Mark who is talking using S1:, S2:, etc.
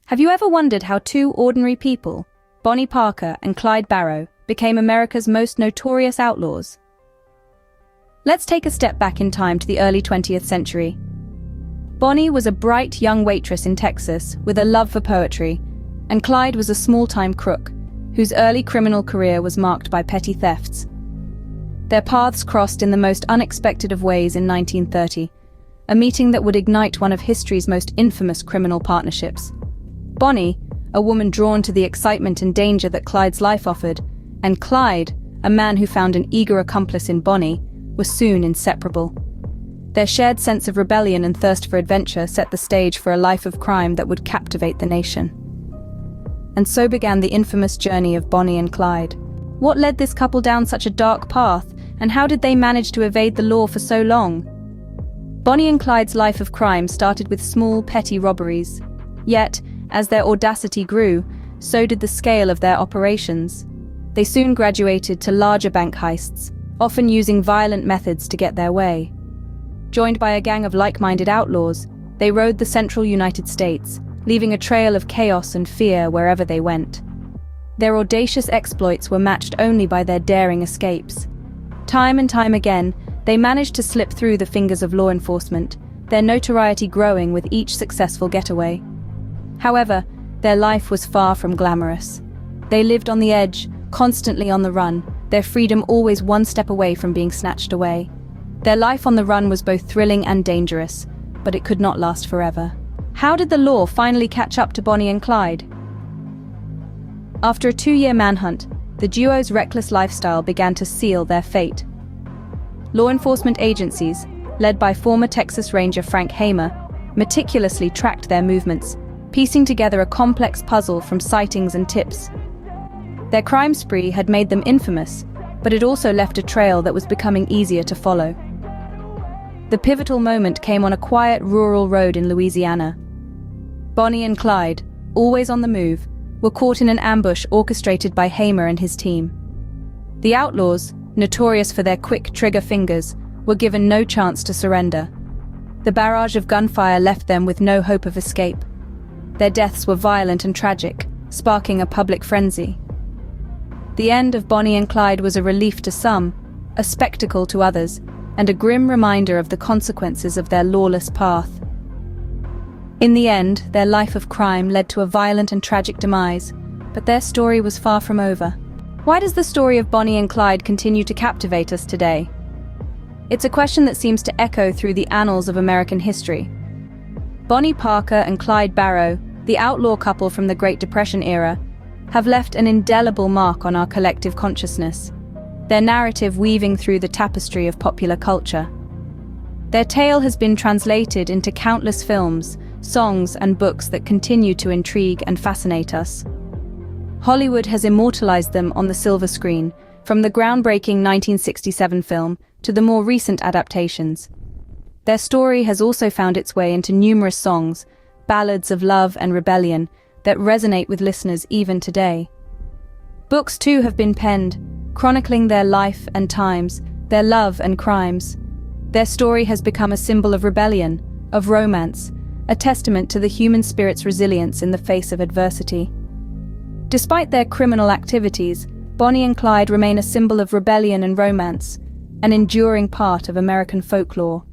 S1: Have you ever wondered how two ordinary people, Bonnie Parker and Clyde Barrow, became America's most notorious outlaws? Let's take a step back in time to the early 20th century. Bonnie was a bright young waitress in Texas with a love for poetry, and Clyde was a small-time crook, whose early criminal career was marked by petty thefts. Their paths crossed in the most unexpected of ways in 1930, a meeting that would ignite one of history's most infamous criminal partnerships. Bonnie, a woman drawn to the excitement and danger that Clyde's life offered, and Clyde, a man who found an eager accomplice in Bonnie, were soon inseparable. Their shared sense of rebellion and thirst for adventure set the stage for a life of crime that would captivate the nation. And so began the infamous journey of Bonnie and Clyde. What led this couple down such a dark path, and how did they manage to evade the law for so long? Bonnie and Clyde's life of crime started with small, petty robberies. Yet, as their audacity grew, so did the scale of their operations. They soon graduated to larger bank heists, often using violent methods to get their way. Joined by a gang of like-minded outlaws, they rode the central United States, leaving a trail of chaos and fear wherever they went. Their audacious exploits were matched only by their daring escapes. Time and time again, they managed to slip through the fingers of law enforcement, their notoriety growing with each successful getaway. However, their life was far from glamorous. They lived on the edge, constantly on the run, their freedom always one step away from being snatched away. Their life on the run was both thrilling and dangerous, but it could not last forever. How did the law finally catch up to Bonnie and Clyde? After a 2-year manhunt, the duo's reckless lifestyle began to seal their fate. Law enforcement agencies, led by former Texas Ranger Frank Hamer, meticulously tracked their movements, piecing together a complex puzzle from sightings and tips. Their crime spree had made them infamous, but it also left a trail that was becoming easier to follow. The pivotal moment came on a quiet rural road in Louisiana. Bonnie and Clyde, always on the move, were caught in an ambush orchestrated by Hamer and his team. The outlaws, notorious for their quick trigger fingers, were given no chance to surrender. The barrage of gunfire left them with no hope of escape. Their deaths were violent and tragic, sparking a public frenzy. The end of Bonnie and Clyde was a relief to some, a spectacle to others, and a grim reminder of the consequences of their lawless path. In the end, their life of crime led to a violent and tragic demise, but their story was far from over. Why does the story of Bonnie and Clyde continue to captivate us today? It's a question that seems to echo through the annals of American history. Bonnie Parker and Clyde Barrow, the outlaw couple from the Great Depression era, have left an indelible mark on our collective consciousness, their narrative weaving through the tapestry of popular culture. Their tale has been translated into countless films, songs, and books that continue to intrigue and fascinate us. Hollywood has immortalized them on the silver screen, from the groundbreaking 1967 film to the more recent adaptations. Their story has also found its way into numerous songs, ballads of love and rebellion, that resonate with listeners even today. Books too have been penned, chronicling their life and times, their love and crimes. Their story has become a symbol of rebellion, of romance, a testament to the human spirit's resilience in the face of adversity. Despite their criminal activities, Bonnie and Clyde remain a symbol of rebellion and romance, an enduring part of American folklore.